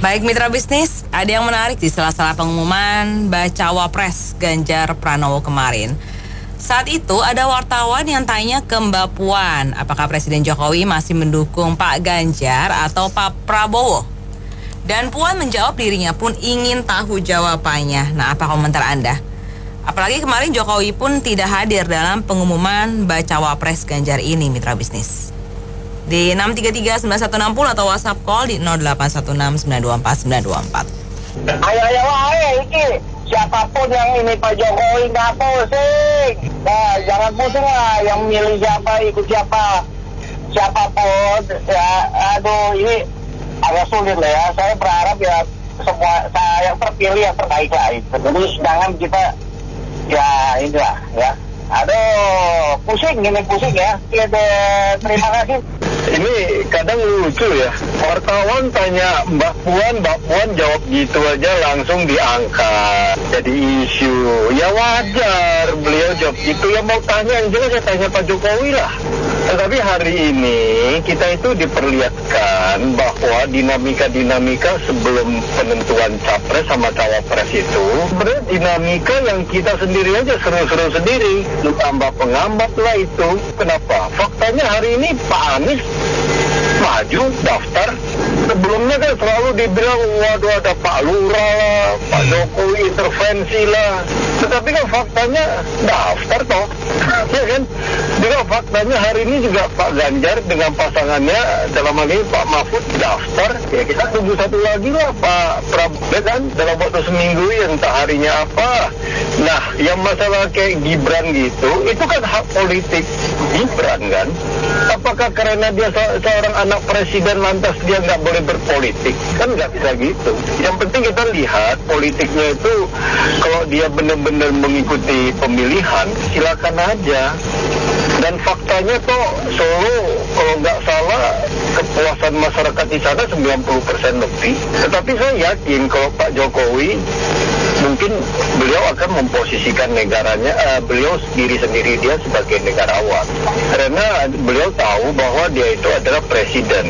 Baik mitra bisnis, ada yang menarik di sela-sela pengumuman Bacawa Pres Ganjar Pranowo kemarin. Saat itu ada wartawan yang tanya ke Mbak Puan, apakah Presiden Jokowi masih mendukung Pak Ganjar atau Pak Prabowo? Dan Puan menjawab dirinya pun ingin tahu jawabannya. Nah, apa komentar Anda? Apalagi kemarin Jokowi pun tidak hadir dalam pengumuman Bacawa Pres Ganjar ini, mitra bisnis. Di 633-9160 atau WhatsApp call di 0816-924-924. Ayo wae iki. Siapapun yang ini Pak Jokowi nggak pusing. Nah, jangan pusing lah. Yang milih siapa, ikut siapa. Siapapun. Ya, aduh ini agak sulit lah ya. Saya berharap ya semua saya yang terpilih yang terbaik lah itu. Jadi jangan kita ya inilah ya. Aduh, pusing ya. Terima kasih. Ini kadang lucu ya, wartawan tanya Mbak Puan jawab gitu aja langsung diangkat jadi isu. Ya wajar beliau jawab gitu, ya mau tanya yang jelas ya tanya Pak Jokowi lah. Tetapi hari ini kita itu diperlihatkan bahwa dinamika sebelum penentuan capres sama cawapres itu sebenarnya dinamika yang kita sendiri aja seru-seru sendiri. Lu tambah pengambat lah itu. Kenapa? Faktanya hari ini Pak Anies maju daftar. Sebelumnya kan selalu dibilang waduh ada Pak Lurah lah, Pak Jokowi intervensi lah. Tetapi kan faktanya daftar toh, ya kan? Juga faktanya hari ini juga Pak Ganjar dengan pasangannya dalam hal ini Pak Mahfud daftar. Ya kita tunggu satu lagi lah Pak Prabowo kan dalam waktu seminggu entah harinya apa. Nah yang masalah kayak Gibran gitu, itu kan hak politik Gibran kan. Apakah karena dia seorang anak presiden lantas dia nggak boleh berpolitik? Kan nggak bisa gitu. Yang penting kita lihat politiknya itu kalau dia benar-benar mengikuti pemilihan silakan aja. Dan faktanya toh Solo kalau nggak salah kepuasan masyarakat di sana 90% lebih. Tetapi saya yakin kalau Pak Jokowi mungkin beliau akan memposisikan negaranya, beliau sendiri dia sebagai negarawan. Karena beliau tahu bahwa dia itu adalah presiden,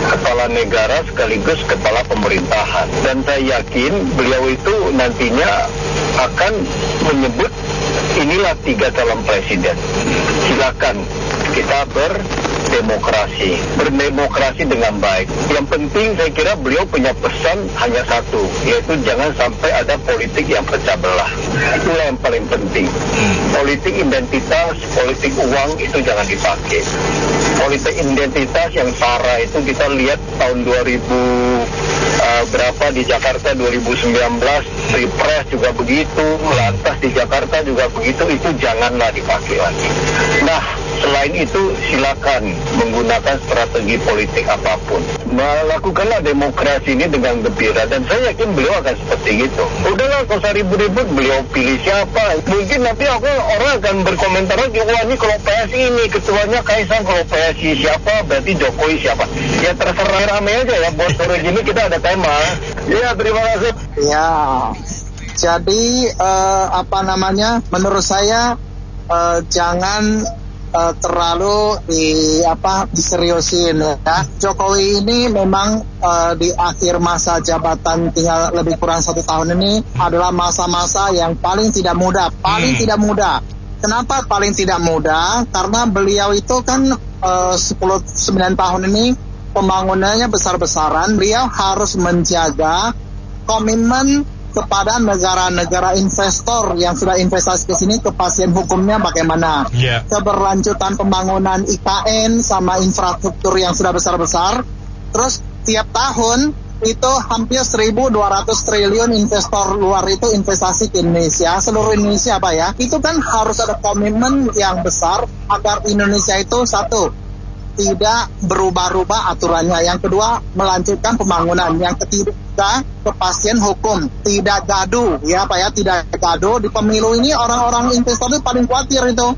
kepala negara sekaligus kepala pemerintahan. Dan saya yakin beliau itu nantinya akan menyebut inilah 3 calon presiden. Silakan kita berdemokrasi dengan baik. Yang penting saya kira beliau punya pesan hanya satu, yaitu jangan sampai ada politik yang pecah belah. Itulah yang paling penting. Politik identitas, politik uang itu jangan dipakai. Politik identitas yang parah itu kita lihat tahun 2000 berapa di Jakarta 2019, Pilpres juga begitu, lantas di Jakarta juga begitu, itu janganlah dipakai lagi. Nah, selain itu silakan menggunakan strategi politik apapun. Melakukanlah demokrasi ini dengan gembira dan saya yakin beliau akan seperti itu. Udahlah, gak usah ribut-ribut, beliau pilih siapa. Mungkin nanti orang akan berkomentar lagi, wah ini kalau PSI ini ketuanya Kaisang, kalau PSI siapa berarti Jokowi siapa. Ya terserah rame aja ya, buat sore gini kita ada tema. Ya terima kasih. Ya, jadi menurut saya jangan terlalu diseriusin ya. Jokowi ini memang di akhir masa jabatan tinggal lebih kurang 1 tahun ini adalah masa-masa yang paling tidak mudah. Kenapa paling tidak mudah? Karena beliau itu kan 9 tahun ini pembangunannya besar-besaran. Beliau harus menjaga komitmen kepada negara-negara investor yang sudah investasi ke sini, kepastian hukumnya bagaimana, keberlanjutan pembangunan IKN sama infrastruktur yang sudah besar-besar. Terus tiap tahun itu hampir 1.200 triliun investor luar itu investasi ke Indonesia, seluruh Indonesia Pak ya. Itu kan harus ada komitmen yang besar agar Indonesia itu satu, tidak berubah-ubah aturannya. Yang kedua, melanjutkan pembangunan. Yang ketiga, kepastian hukum. Tidak gaduh, ya Pak ya, tidak gaduh. Di pemilu ini orang-orang investor itu paling khawatir itu.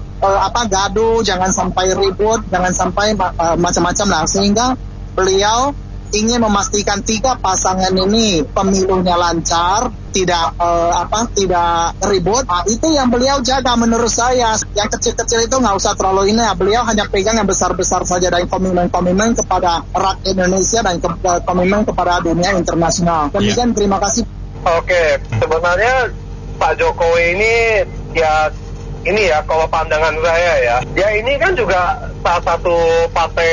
Gaduh, jangan sampai ribut, jangan sampai macam-macam lah. Sehingga beliau ingin memastikan 3 pasangan ini pemilunya lancar, tidak tidak ribut. Nah, itu yang beliau jaga menurut saya. Yang kecil-kecil itu nggak usah terlalu ini ya. Beliau hanya pegang yang besar-besar saja, dan komitmen kepada rakyat Indonesia dan komitmen kepada dunia internasional. Demikian, terima kasih. Oke, sebenarnya Pak Jokowi ini ya ini ya kalau pandangan saya ya, dia ini kan juga salah satu partai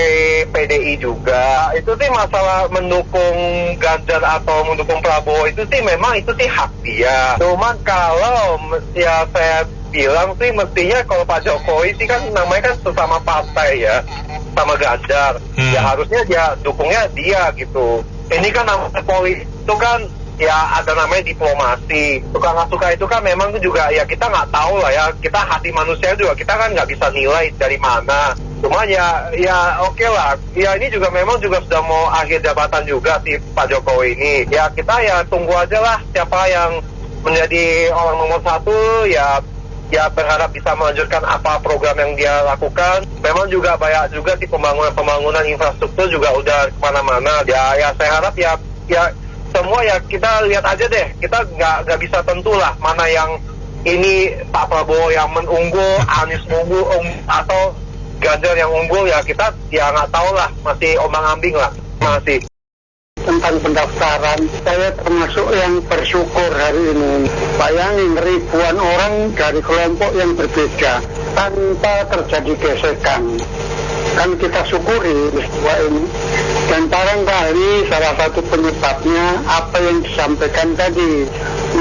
PDI juga. Itu sih masalah mendukung Ganjar atau mendukung Prabowo itu sih memang itu sih hak dia. Cuman kalau ya saya bilang sih mestinya kalau Pak Jokowi sih kan namanya kan sesama partai ya, sama Ganjar. Ya harusnya dia dukungnya dia gitu. Ini kan namanya politik itu kan ya ada namanya diplomasi. Suka nggak suka itu kan memang juga ya kita nggak tahu lah ya. Kita hati manusia juga kita kan nggak bisa nilai dari mana. Cuma ya oke lah. Ya ini juga memang juga sudah mau akhir jabatan juga si Pak Jokowi ini. Ya kita ya tunggu aja lah siapa yang menjadi orang nomor 1 ya berharap bisa melanjutkan apa program yang dia lakukan. Memang juga banyak juga sih pembangunan infrastruktur juga udah kemana-mana. Ya saya harap ya semua ya kita lihat aja deh. Kita nggak bisa tentu lah mana yang ini Pak Prabowo yang unggul, Anies unggul atau Ganjar yang unggul. Ya kita ya nggak tahu lah, masih ombang-ambing lah masih. Tentang pendaftaran, saya termasuk yang bersyukur hari ini. Bayangin ribuan orang dari kelompok yang berbeda tanpa terjadi gesekan. Kan kita syukuri peristiwa ini. Dan barangkali salah satu penyebabnya apa yang disampaikan tadi,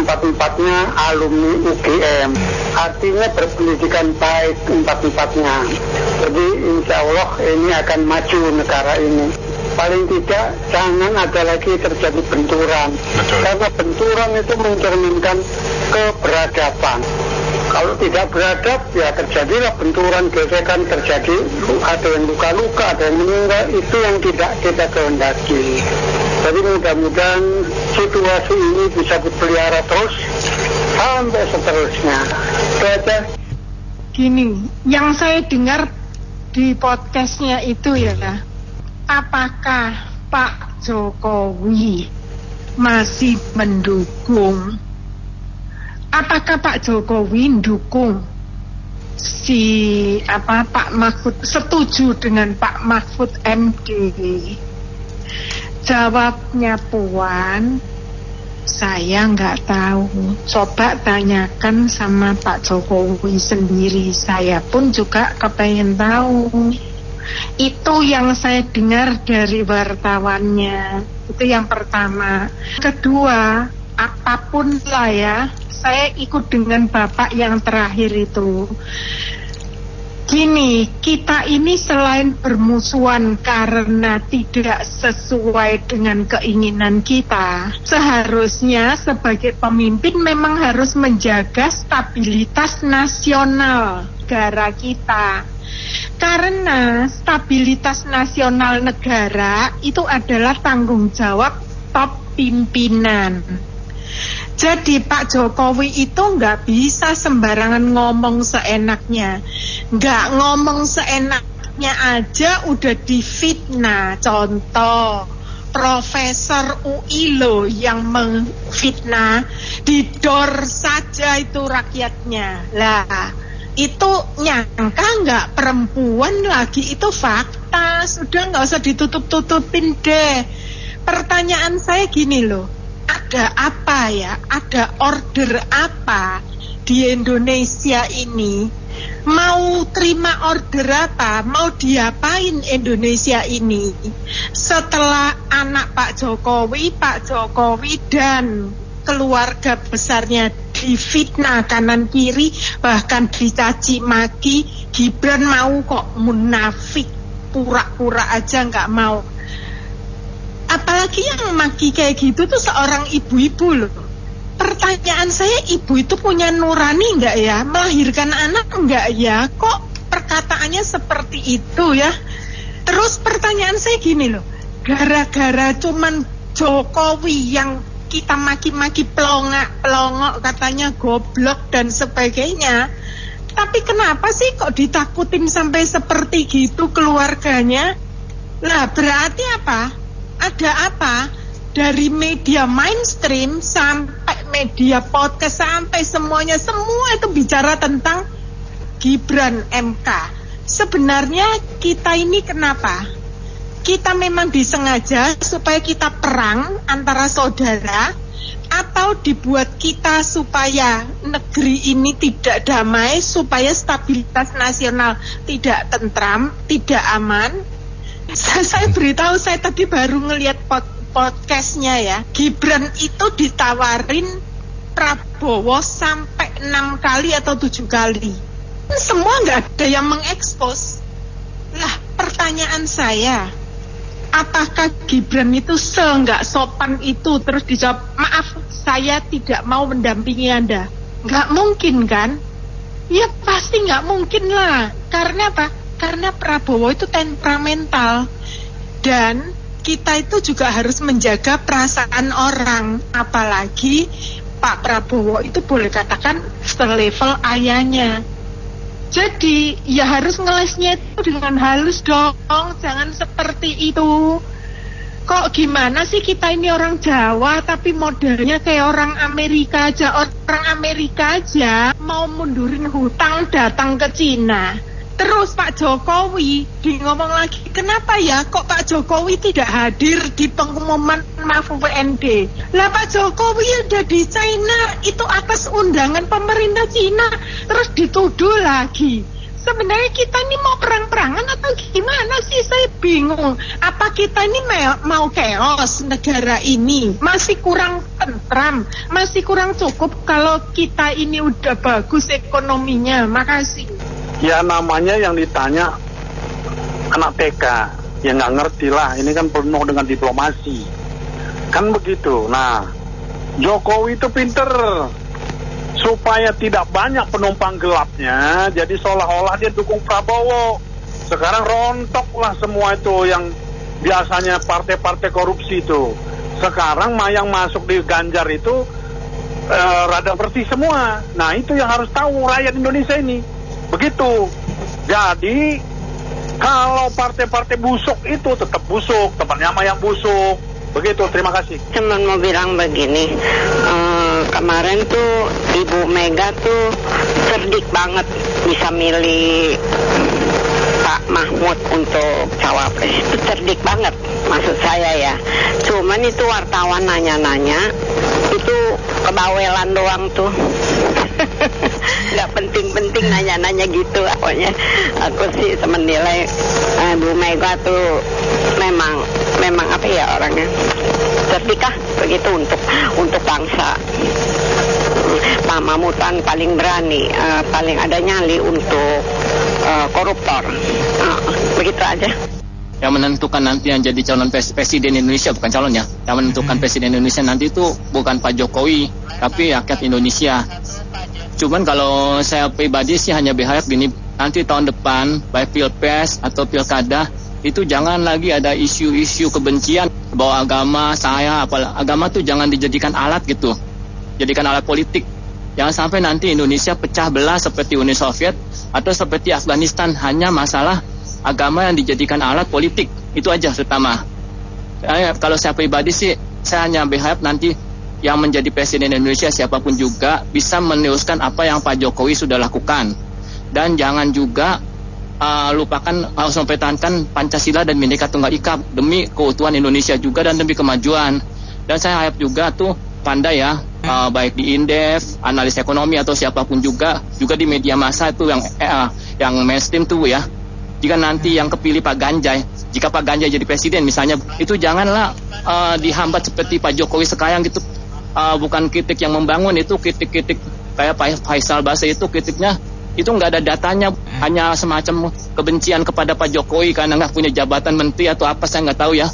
4-4-nya alumni UGM. Artinya berpendidikan baik 4-4-nya. Jadi insya Allah ini akan maju negara ini. Paling tidak jangan ada lagi terjadi benturan. Betul. Karena benturan itu mencerminkan keberadaban. Kalau tidak beradab ya terjadilah benturan, gesekan terjadi, ada yang luka-luka, ada yang meninggal. Itu yang tidak kita kehendaki. Jadi mudah-mudahan situasi ini bisa dipelihara terus sampai seterusnya. Itu Gini, yang saya dengar di podcastnya itu ya, apakah Pak Jokowi masih mendukung? Apakah Pak Jokowi mendukung Pak Mahfud, setuju dengan Pak Mahfud MD? Jawabnya Puan, saya nggak tahu. Coba tanyakan sama Pak Jokowi sendiri. Saya pun juga kepengen tahu. Itu yang saya dengar dari wartawannya. Itu yang pertama. Kedua, apapun lah ya, saya ikut dengan Bapak yang terakhir itu. Gini, kita ini selain bermusuhan karena tidak sesuai dengan keinginan kita, seharusnya sebagai pemimpin memang harus menjaga stabilitas nasional negara kita. Karena stabilitas nasional negara itu adalah tanggung jawab top pimpinan. Jadi Pak Jokowi itu nggak bisa sembarangan ngomong seenaknya. Nggak ngomong seenaknya aja udah difitnah. Contoh, Profesor UI loh yang mengfitnah, didor saja itu rakyatnya. Lah, itu nyangka nggak perempuan lagi, itu fakta. Sudah nggak usah ditutup-tutupin deh. Pertanyaan saya gini loh, ada apa ya, ada order apa di Indonesia ini? Mau terima order apa? Mau diapain Indonesia ini? Setelah anak Pak Jokowi dan keluarga besarnya difitnah kanan kiri, bahkan dicaci maki, Gibran mau kok munafik, pura-pura aja nggak mau. Apalagi yang maki kayak gitu tuh seorang ibu-ibu loh. Pertanyaan saya, ibu itu punya nurani nggak ya? Melahirkan anak nggak ya? Kok perkataannya seperti itu ya? Terus pertanyaan saya gini loh, gara-gara cuman Jokowi yang kita maki-maki pelongok katanya goblok dan sebagainya, tapi kenapa sih kok ditakutin sampai seperti gitu keluarganya? Lah berarti apa? ada apa? Dari media mainstream sampai media podcast sampai semuanya, semua itu bicara tentang Gibran MK. Sebenarnya kita ini kenapa? Kita memang disengaja supaya kita perang antara saudara, atau dibuat kita supaya negeri ini tidak damai, supaya stabilitas nasional tidak tentram, tidak aman. Saya beritahu, saya tadi baru ngelihat podcastnya ya, Gibran itu ditawarin Prabowo sampai 6 kali atau 7 kali. Semua nggak ada yang mengekspos. Lah, pertanyaan saya, apakah Gibran itu nggak sopan itu? Terus dijawab, maaf saya tidak mau mendampingi Anda. Nggak mungkin kan? Ya pasti nggak mungkin lah. Karena apa? Karena Prabowo itu temperamental. Dan kita itu juga harus menjaga perasaan orang. Apalagi Pak Prabowo itu boleh katakan selevel ayahnya. Jadi ya harus ngelesnya itu dengan halus dong. Jangan seperti itu. Kok gimana sih kita ini orang Jawa tapi modelnya kayak orang Amerika aja. Orang Amerika aja mau mundurin hutang datang ke Cina. Terus Pak Jokowi ngomong lagi, kenapa ya kok Pak Jokowi tidak hadir di pengumuman Mahfud MD? Lah Pak Jokowi udah di China, itu atas undangan pemerintah Cina, terus dituduh lagi. Sebenarnya kita ini mau perang-perangan atau gimana sih? Saya bingung. Apa kita ini mau chaos negara ini? Masih kurang tentram, masih kurang cukup kalau kita ini udah bagus ekonominya. Makasih. Ya namanya yang ditanya anak TK, ya nggak ngerti lah, ini kan penuh dengan diplomasi, kan begitu. Nah, Jokowi itu pinter supaya tidak banyak penumpang gelapnya, jadi seolah-olah dia dukung Prabowo. Sekarang rontoklah semua itu yang biasanya partai-partai korupsi itu. Sekarang yang masuk di Ganjar itu rada bersih semua. Nah itu yang harus tahu rakyat Indonesia ini. Begitu. Jadi kalau partai-partai busuk itu tetap busuk, temannya sama yang busuk. Begitu, terima kasih. Cuma mau bilang begini, kemarin tuh Ibu Mega tuh cerdik banget bisa milih Pak Mahfud untuk cawapres. Itu cerdik banget maksud saya ya. Cuman itu wartawan nanya-nanya itu kebawelan doang tuh. Nggak penting-penting nanya-nanya gitu. Pokoknya aku sih menilai Bu Mega tuh memang apa ya orangnya cerdik begitu untuk bangsa. Pak Mahmudan paling berani, paling ada nyali untuk koruptor. Begitu aja. Yang menentukan nanti yang jadi calon presiden Indonesia, bukan calonnya, yang menentukan presiden Indonesia nanti itu bukan Pak Jokowi, tapi rakyat Indonesia. Cuman kalau saya pribadi sih hanya berharap gini, nanti tahun depan baik pilpres atau pilkada itu jangan lagi ada isu-isu kebencian bahwa agama agama tuh jangan dijadikan alat gitu, jadikan alat politik. Jangan sampai nanti Indonesia pecah belah seperti Uni Soviet atau seperti Afghanistan, hanya masalah agama yang dijadikan alat politik. Itu aja terutama. Kalau saya pribadi sih, saya hanya berharap nanti yang menjadi presiden Indonesia siapapun juga bisa meneruskan apa yang Pak Jokowi sudah lakukan. Dan jangan juga lupakan, harus mempertahankan Pancasila dan Bhinneka Tunggal Ika demi keutuhan Indonesia juga dan demi kemajuan. Dan saya harap juga tuh pandai ya, baik di Indef, analis ekonomi atau siapapun juga di media massa itu yang mainstream tuh ya. Jika nanti yang kepilih Pak Ganjar, jika Pak Ganjar jadi presiden misalnya, itu janganlah dihambat seperti Pak Jokowi sekarang gitu. Bukan kritik yang membangun, itu kritik-kritik kayak Pak Faisal Basri itu kritiknya itu nggak ada datanya, hanya semacam kebencian kepada Pak Jokowi karena nggak punya jabatan menteri atau apa, saya nggak tahu ya.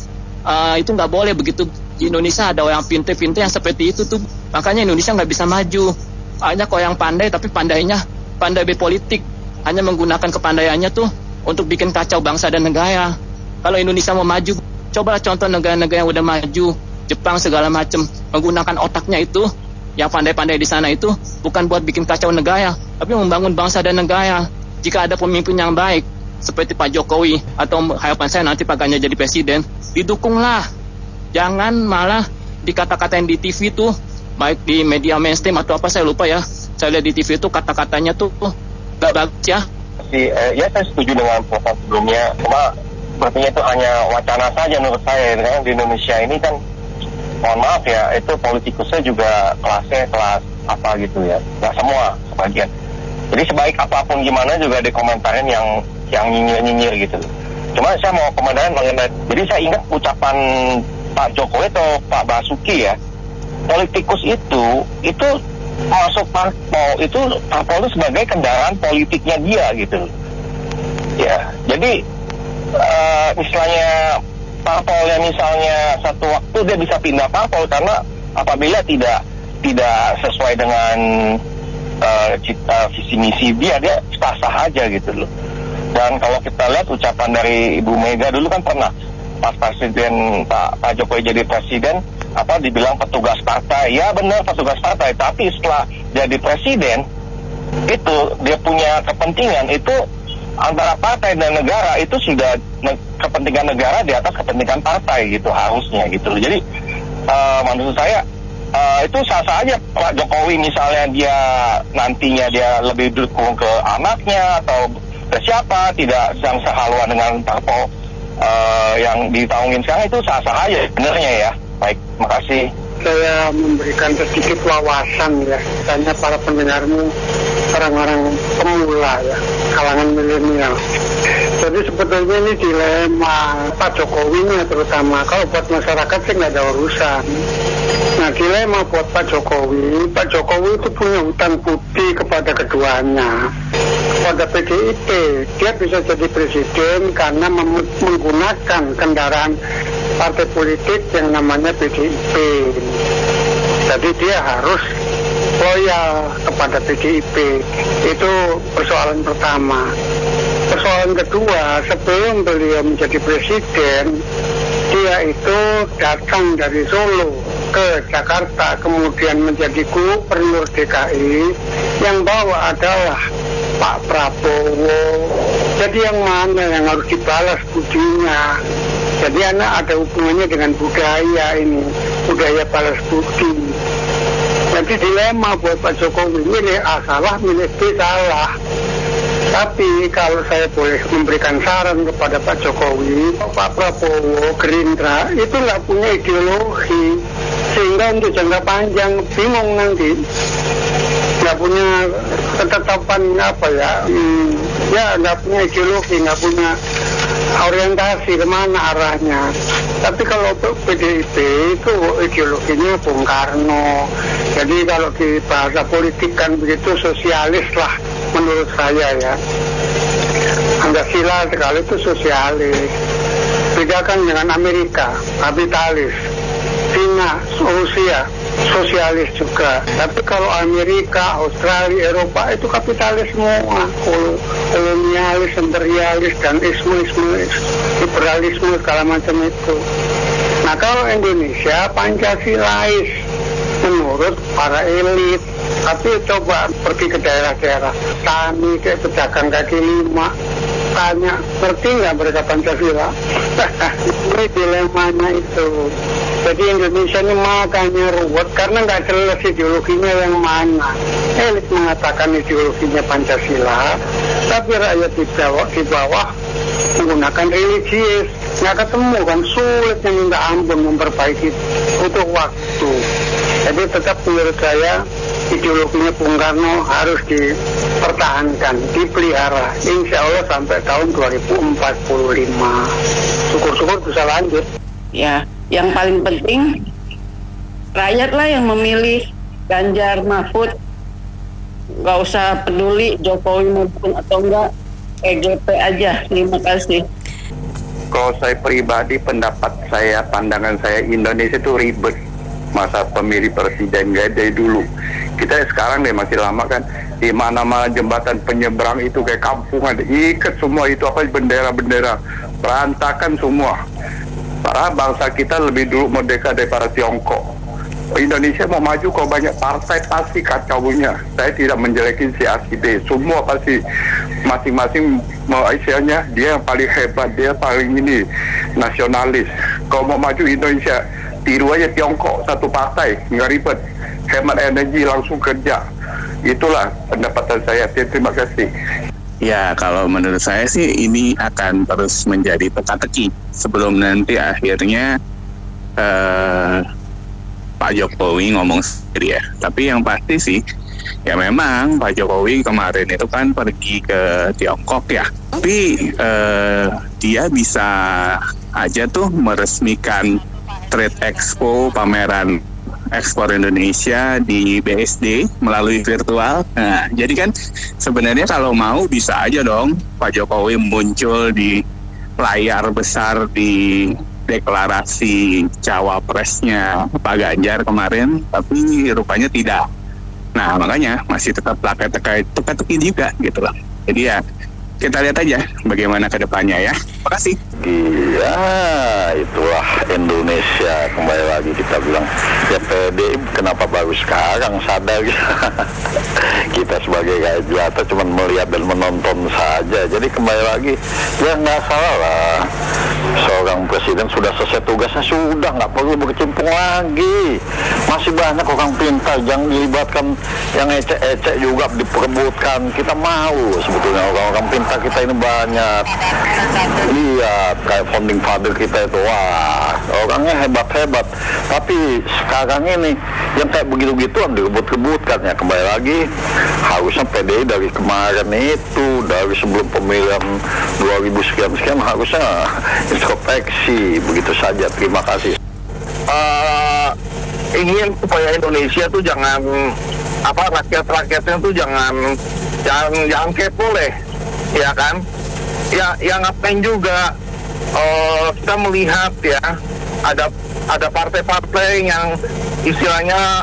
Itu nggak boleh begitu. Di Indonesia ada orang pintar-pintar yang seperti itu tuh, makanya Indonesia nggak bisa maju. Hanya kok yang pandai, tapi pandai berpolitik, hanya menggunakan kepandaiannya tuh untuk bikin kacau bangsa dan negara. Kalau Indonesia mau maju, coba contoh negara-negara yang udah maju, Jepang segala macam, menggunakan otaknya itu, yang pandai-pandai di sana itu bukan buat bikin kacau negara, tapi membangun bangsa dan negara. Jika ada pemimpin yang baik seperti Pak Jokowi, atau harapan saya nanti Pak Ganjar jadi presiden, didukunglah Jangan malah dikata-katain di TV tuh, baik di media mainstream atau apa saya lupa ya. Saya lihat di TV itu kata-katanya tuh gak bagus ya. Ya saya setuju dengan program sebelumnya, cuma sepertinya itu hanya wacana saja menurut saya. Karena di Indonesia ini kan, mohon maaf ya, itu politikusnya juga kelasnya kelas apa gitu ya, nggak semua, sebagian. Jadi sebaik apapun gimana juga dikomentarin yang nyinyir-nyinyir gitu. Cuma saya mau komentarin mengenai, jadi saya ingat ucapan Pak Jokowi atau Pak Basuki ya, politikus itu masuk parpol, itu parpol itu sebagai kendaraan politiknya dia gitu. Ya, jadi istilahnya parpolnya misalnya satu waktu dia bisa pindah parpol karena apabila tidak sesuai dengan visi misi dia sah-sah aja gitu loh. Dan kalau kita lihat ucapan dari Ibu Mega dulu kan pernah pas presiden Pak Jokowi jadi presiden dibilang petugas partai. Ya benar, petugas partai, tapi setelah jadi presiden itu dia punya kepentingan itu antara partai dan negara, itu sudah kepentingan negara di atas kepentingan partai gitu harusnya gitu loh. Jadi menurut saya itu sah-sah aja Pak Jokowi misalnya dia nantinya dia lebih dukung ke anaknya atau ke siapa, tidak yang sehaluan dengan parpol yang ditaungin sekarang, itu sah-sah aja sebenarnya ya. Baik, makasih. Saya memberikan sedikit wawasan ya, tanya para pendengarmu, orang-orang pemula ya, kalangan milenial. Jadi sebetulnya ini dilema Pak Jokowi ini terutama, kalau buat masyarakat sih nggak ada urusan. Nah, dilema buat Pak Jokowi itu punya hutang budi kepada keduanya, kepada PDIP. Dia bisa jadi presiden karena menggunakan kendaraan partai politik yang namanya PDIP. Jadi dia harus loyal kepada PDIP. Itu persoalan pertama. Persoalan kedua, sebelum beliau menjadi presiden, dia itu datang dari Solo ke Jakarta, kemudian menjadi gubernur DKI, yang bawa adalah Pak Prabowo. Jadi yang mana yang harus dibalas budinya? Jadi anak ada hubungannya dengan budaya ini, budaya balas budi. Jadi dilema buat Pak Jokowi, milih A salah, milih B salah. Tapi kalau saya boleh memberikan saran kepada Pak Jokowi, Pak Prabowo, Gerindra itu nggak punya ideologi, sehingga untuk jangka panjang bingung nanti, nggak punya ketetapan nggak punya ideologi, nggak punya orientasi kemana arahnya. Tapi kalau PDIP itu ideologinya Bung Karno. Jadi kalau di bahasa politik kan begitu, sosialis lah menurut saya ya. Pancasila sekali itu sosialis. Bedakan dengan Amerika, kapitalis. China, Rusia, sosialis juga. Tapi kalau Amerika, Australia, Eropa itu kapitalis semua, kolonialis, imperialis, dan isme, liberalisme segala macam itu. Nah kalau Indonesia Pancasilais menurut para elit. Tapi coba pergi ke daerah-daerah tani, kayak pedagang kaki lima, tanya ngerti nggak mereka Pancasila? Ini dilemanya itu. Jadi Indonesia ini makanya ruwet karena nggak jelas ideologinya yang mana. Elit mengatakan ideologinya Pancasila, tapi rakyat di bawah menggunakan religius. Nggak ketemu kan, sulit yang minta ampun memperbaiki, butuh waktu. Jadi tetap menurut saya ideologinya Bung Karno harus dipertahankan, dipelihara, insya Allah sampai tahun 2045. Syukur-syukur bisa lanjut. Ya, yang paling penting rakyatlah yang memilih Ganjar Mahfud. Nggak usah peduli Jokowi maupun atau enggak, EGP aja. Terima kasih. Kalau saya pribadi, pendapat saya, pandangan saya, Indonesia itu ribet masa pemilih presiden kayak dari dulu. Kita sekarang masih lama kan, di mana-mana jembatan penyeberang itu kayak kampung ada ikat semua itu bendera-bendera, berantakan semua. Para bangsa kita lebih dulu merdeka daripada Tiongkok. Indonesia mau maju kalau banyak partai pasti kacaunya. Saya tidak menjelekin si A si B, semua pasti masing-masing istilahnya dia yang paling hebat, dia paling nasionalis. Kalau mau maju Indonesia tiru aja Tiongkok satu partai, nggak ribet, hemat energi langsung kerja. Itulah pendapatan saya. Terima kasih. Ya, kalau menurut saya sih ini akan terus menjadi teka-teki sebelum nanti akhirnya Pak Jokowi ngomong sendiri ya. Tapi yang pasti sih, ya memang Pak Jokowi kemarin itu kan pergi ke Tiongkok ya. Tapi dia bisa aja tuh meresmikan Trade Expo, pameran ekspor Indonesia di BSD melalui virtual. Nah, jadi kan sebenarnya kalau mau bisa aja dong Pak Jokowi muncul di layar besar di deklarasi cawapresnya Pak Ganjar kemarin, tapi rupanya tidak. Nah, makanya masih tetap teka-teki juga gitu loh. Jadi ya kita lihat aja bagaimana ke depannya ya. Terima kasih. Iya, itulah Indonesia. Kembali lagi kita bilang, ya PDI kenapa baru sekarang sadar. Kita sebagai rakyat cuma melihat dan menonton saja. Jadi kembali lagi, ya nggak salah lah. Seorang presiden sudah selesai tugasnya, sudah nggak perlu berkecimpung lagi. Masih banyak orang pintar, jangan dilibatkan yang ecek-ecek juga diperebutkan. Kita mau sebetulnya orang-orang pintar kita ini banyak. Lihat kayak founding father kita itu, wah orangnya hebat-hebat. Tapi sekarang ini yang kayak begitu-gituan direbut-rebutkan ya. Kembali lagi, harusnya PDI dari kemarin itu, dari sebelum pemilihan 2000 sekian harusnya introspeksi. Begitu saja, terima kasih. Ingin supaya Indonesia tuh jangan rakyat-rakyatnya tuh jangan kepo deh, ya kan? Ya ngapain juga kita melihat ya ada partai-partai yang istilahnya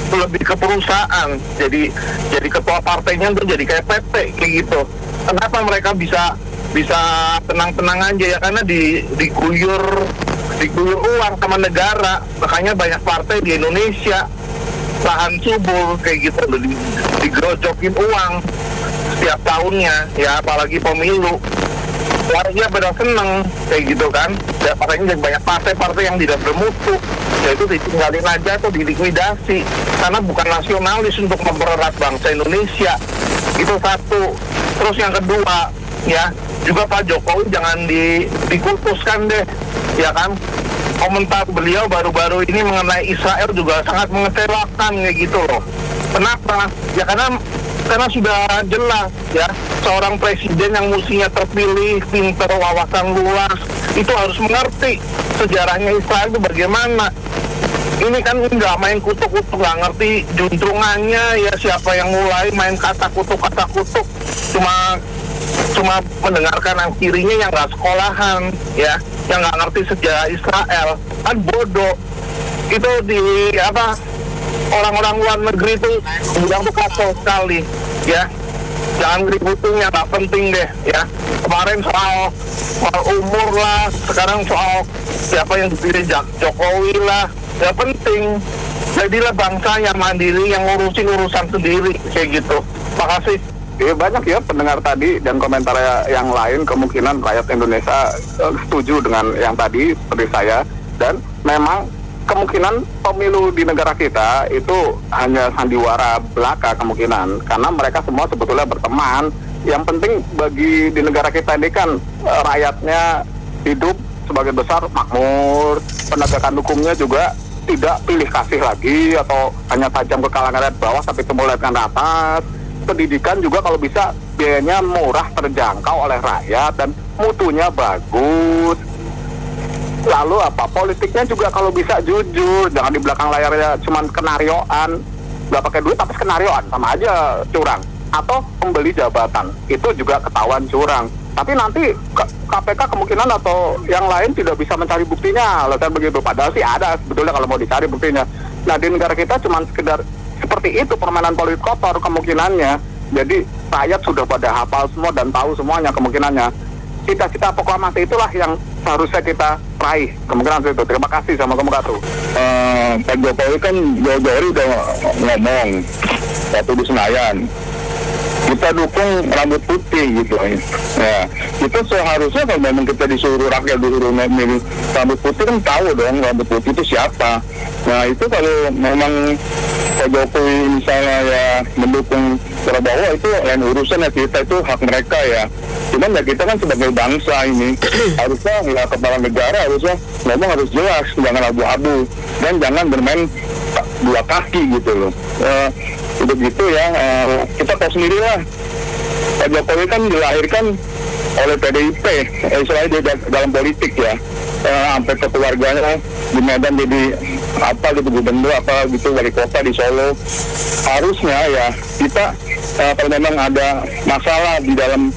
lebih ke perusahaan, jadi ketua partainya tuh jadi kayak PT kayak gitu. Kenapa mereka bisa tenang-tenang aja ya? Karena diguyur uang sama negara. Makanya banyak partai di Indonesia lahan subur kayak gitu, digerojokin uang setiap tahunnya ya, apalagi pemilu. Warga pada seneng kayak gitu kan. Ya, makanya banyak partai-partai yang tidak bermutu, yaitu ditinggalin aja atau dilikuidasi karena bukan nasionalis untuk mempererat bangsa Indonesia. Itu satu. Terus yang kedua ya, juga Pak Jokowi jangan dikultuskan deh, ya kan. Komentar beliau baru-baru ini mengenai Israel juga sangat mengecewakan kayak gitu loh. Kenapa? Ya karena sudah jelas ya, seorang presiden yang mestinya terpilih, pintar, wawasan luas, itu harus mengerti sejarahnya Israel itu bagaimana. Ini kan nggak main kutuk-kutuk, nggak ngerti juntrungannya ya, siapa yang mulai main kata kutuk, cuma mendengarkan yang kirinya yang nggak sekolahan ya, yang nggak ngerti sejarah Israel, kan bodoh. Itu orang-orang luar negeri itu bilang tuh kacau sekali ya. Jangan ributin yang nggak penting deh ya. Kemarin soal umur lah, sekarang soal siapa yang dipilih Jokowi lah, ya penting. Jadilah bangsa yang mandiri, yang ngurusin urusan sendiri kayak gitu. Makasih. Ya, banyak ya pendengar tadi dan komentar yang lain, kemungkinan rakyat Indonesia setuju dengan yang tadi seperti saya. Dan memang kemungkinan pemilu di negara kita itu hanya sandiwara belaka kemungkinan, karena mereka semua sebetulnya berteman. Yang penting bagi di negara kita ini kan rakyatnya hidup sebagian besar makmur, penegakan hukumnya juga tidak pilih kasih lagi atau hanya tajam ke kalangan rakyat bawah tapi kemuliaan atas. Pendidikan juga kalau bisa biayanya murah, terjangkau oleh rakyat dan mutunya bagus. Lalu politiknya juga kalau bisa jujur, jangan di belakang layarnya cuman skenarioan, nggak pakai duit tapi skenarioan, sama aja curang. Atau membeli jabatan, itu juga ketahuan curang. Tapi nanti KPK kemungkinan atau yang lain tidak bisa mencari buktinya, alasan begitu. Padahal sih ada sebetulnya kalau mau dicari buktinya. Nah, di negara kita cuman sekedar seperti itu, permainan politik kotor kemungkinannya. Jadi rakyat sudah pada hafal semua dan tahu semuanya kemungkinannya. Cita-cita proklamasi itulah yang seharusnya kita raih, kemungkinan itu. Terima kasih, sama kamu. Pak Jokowi kan jauh-jauh udah ngomong waktu di Senayan kita dukung rambut putih gitu. Ya, itu seharusnya kalau memang kita disuruh rakyat disuruh milih rambut putih kan tahu dong rambut putih itu siapa. Nah itu kalau memang Pak Jokowi misalnya ya mendukung Prabowo itu lain urusan ya, kita itu hak mereka ya. Cuman ya kita kan sebagai bangsa ini harusnya ya kepala negara harusnya memang harus jelas, jangan abu-abu dan jangan bermain dua kaki gitu loh. Udah gitu ya, kita tahu sendiri lah, Pak Jokowi kan dilahirkan oleh PDIP, selain dia dalam politik ya, sampai ke keluarganya di Medan jadi apa gitu, gubernur apa gitu, wali kota di Solo. Harusnya ya kita kalau memang ada masalah di dalam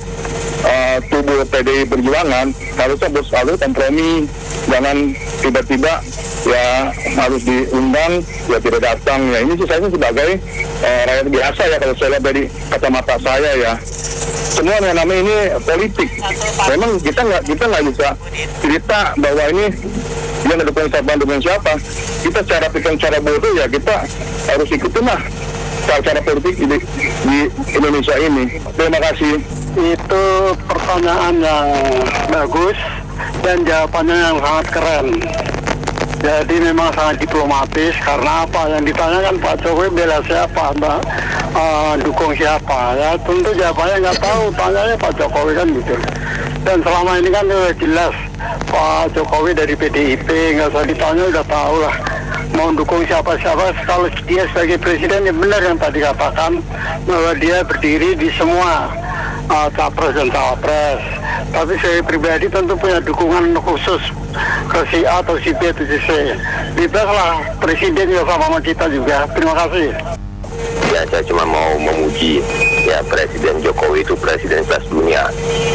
tubuh PDI Perjuangan harusnya selalu kompromi, jangan tiba-tiba ya harus diundang ya tidak datang. Ya ini sih saya sebagai rakyat biasa ya, kalau saya lihat dari kacamata saya ya, semua yang namanya ini politik. Memang kita nggak bisa cerita bahwa ini dia mendukung siapa. Kita cara pikir cara bodoh ya, kita harus ikutin lah cara politik di Indonesia ini. Terima kasih. Itu pertanyaan yang bagus dan jawabannya yang sangat keren. Jadi memang sangat diplomatis, karena apa yang ditanyakan Pak Jokowi bela siapa, dukung siapa. Ya tentu jawabannya nggak tahu, tanyanya Pak Jokowi kan gitu. Dan selama ini kan udah jelas Pak Jokowi dari PDIP, nggak usah ditanya udah tahu lah mau dukung siapa-siapa. Kalau dia sebagai presiden ya benar yang tadi katakan bahwa dia berdiri di semua capres dan cawapres. Tapi saya pribadi tentu punya dukungan khusus ke si A atau si B atau si C. Bebaslah presiden ya sama kita juga. Terima kasih. Ya saya cuma mau memuji ya, Presiden Jokowi itu presiden kelas dunia,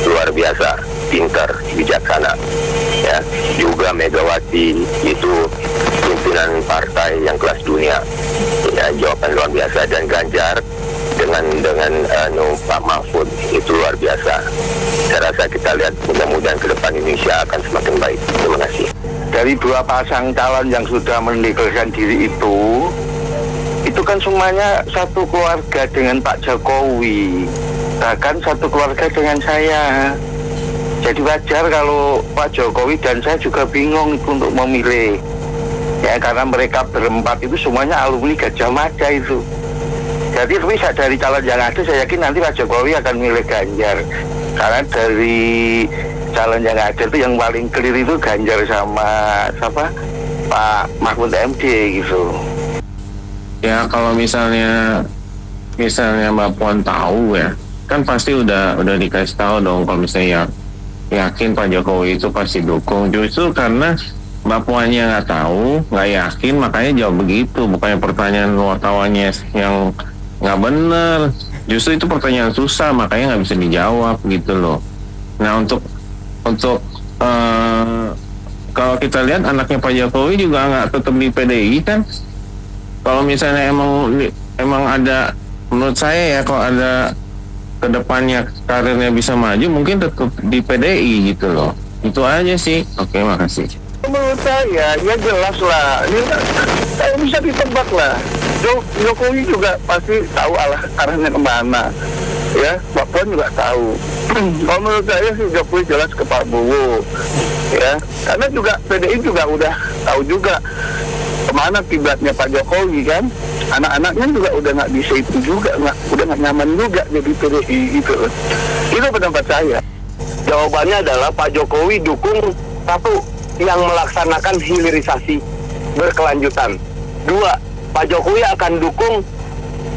luar biasa, pintar, bijaksana. Ya, juga Megawati itu pimpinan partai yang kelas dunia. Ya, jawaban luar biasa. Dan Ganjar dengan Pak Mahfud itu luar biasa. Saya rasa kita lihat mudah-mudahan ke depan Indonesia akan semakin baik. Terima kasih. Dari dua pasang calon yang sudah mendeklarasikan diri itu kan semuanya satu keluarga dengan Pak Jokowi, bahkan satu keluarga dengan saya. Jadi wajar kalau Pak Jokowi dan saya juga bingung itu untuk memilih. Ya karena mereka berempat itu semuanya alumni Gajah Mada itu. Jadi bisa dari calon yang ada, saya yakin nanti Pak Jokowi akan milih Ganjar. Karena dari calon yang ada itu yang paling clear itu Ganjar sama siapa? Pak Mahfud MD gitu. Ya kalau misalnya Mbak Puan tahu ya, kan pasti udah dikasih tahu dong kalau misalnya yakin Pak Jokowi itu pasti dukung. Justru karena Mbak Puannya nggak tahu, nggak yakin, makanya jawab begitu. Bukannya pertanyaan wartawannya yang nggak bener, justru itu pertanyaan susah, makanya nggak bisa dijawab gitu loh. Nah untuk kalau kita lihat anaknya Pak Jokowi juga nggak tetap di PDI kan. Kalau misalnya emang ada, menurut saya ya, kalau ada kedepannya karirnya bisa maju, mungkin tetap di PDI gitu loh. Itu aja sih. Oke, makasih. Menurut saya ya jelas lah, ini bisa ditebak lah. Jokowi juga pasti tahu arahnya kemana, ya. Mbak Puan juga tahu. Kalau menurut saya sih Jokowi jelas ke Pak Prabowo, ya. Karena juga PDI juga udah tahu juga kemana kiblatnya Pak Jokowi kan. Anak-anaknya juga udah nggak bisa itu juga, udah nggak nyaman juga jadi PDI gitu. Itu pendapat saya. Jawabannya adalah Pak Jokowi dukung satu yang melaksanakan hilirisasi berkelanjutan. Dua, Pak Jokowi akan dukung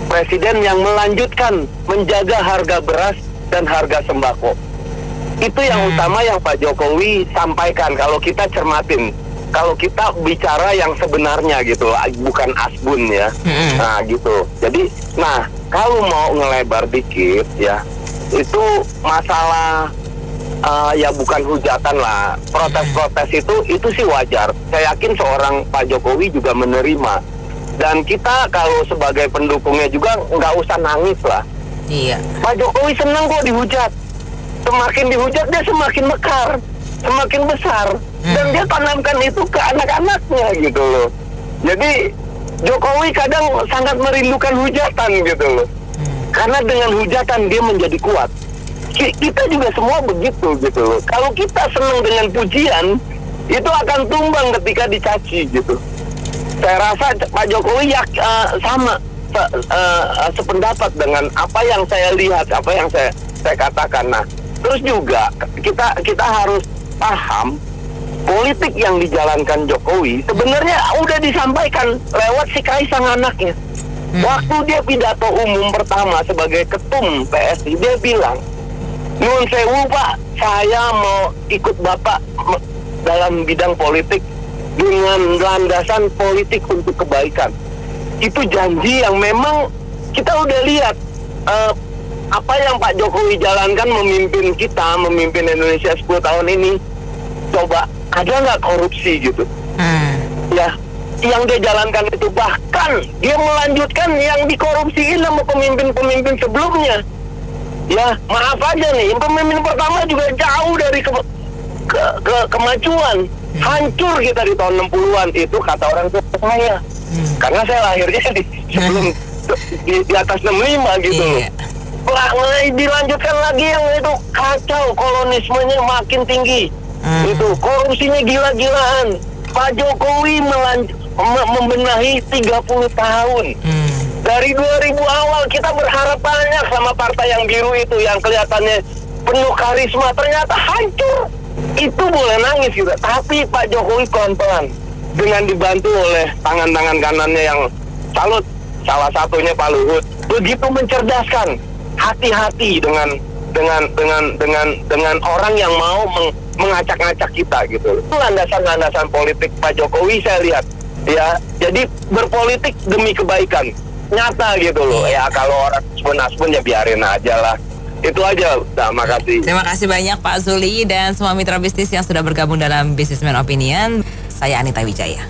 presiden yang melanjutkan menjaga harga beras dan harga sembako. Itu yang utama yang Pak Jokowi sampaikan kalau kita cermatin. Kalau kita bicara yang sebenarnya gitu, bukan asbun ya. Nah gitu. Jadi, kalau mau ngelebar dikit ya, itu masalah ya bukan hujatan lah. Protes-protes itu sih wajar. Saya yakin seorang Pak Jokowi juga menerima. Dan kita kalau sebagai pendukungnya juga nggak usah nangis lah. Iya. Pak Jokowi senang kok dihujat. Semakin dihujat dia semakin mekar, semakin besar. Dan dia tanamkan itu ke anak-anaknya gitu loh. Jadi Jokowi kadang sangat merindukan hujatan gitu loh. Karena dengan hujatan dia menjadi kuat. Kita juga semua begitu gitu loh. Kalau kita senang dengan pujian, itu akan tumbang ketika dicaci gitu. Saya rasa Pak Jokowi sama sependapat dengan apa yang saya lihat, apa yang saya katakan. Nah, terus juga kita harus paham politik yang dijalankan Jokowi sebenarnya udah disampaikan lewat si Kaisang anaknya. Waktu dia pidato umum pertama sebagai ketum PSI, dia bilang, "Nyuwun sewu Pak, saya mau ikut Bapak dalam bidang politik dengan landasan politik untuk kebaikan." Itu janji yang memang kita udah lihat apa yang Pak Jokowi jalankan memimpin kita, memimpin Indonesia 10 tahun ini. Coba ada nggak korupsi gitu? Ya, yang dia jalankan itu, bahkan dia melanjutkan yang dikorupsiin sama pemimpin-pemimpin sebelumnya. Ya, maaf aja nih, pemimpin pertama juga jauh dari kemajuan. Hancur kita di tahun 60-an, itu kata orang tua saya. Karena saya lahirnya sebelum di atas 65 gitu. Dilanjutkan lagi yang itu kacau, kolonismenya makin tinggi. Itu korupsinya gila-gilaan. Pak Jokowi membenahi 30 tahun. Dari 2000 awal kita berharap banyak sama partai yang biru itu, yang kelihatannya penuh karisma, ternyata hancur. Itu boleh nangis juga, tapi Pak Jokowi pelan-pelan dengan dibantu oleh tangan-tangan kanannya yang salut, salah satunya Pak Luhut, begitu mencerdaskan. Hati-hati dengan orang yang mau mengacak-ngacak kita gitu. Itu landasan-landasan politik Pak Jokowi saya lihat. Ya, jadi berpolitik demi kebaikan nyata gitu loh. Ya kalau orang asbun ya biarin aja lah. Itu aja. Terima kasih. Terima kasih banyak Pak Zuli dan semua mitra bisnis yang sudah bergabung dalam Businessman Opinion. Saya Anita Wijaya.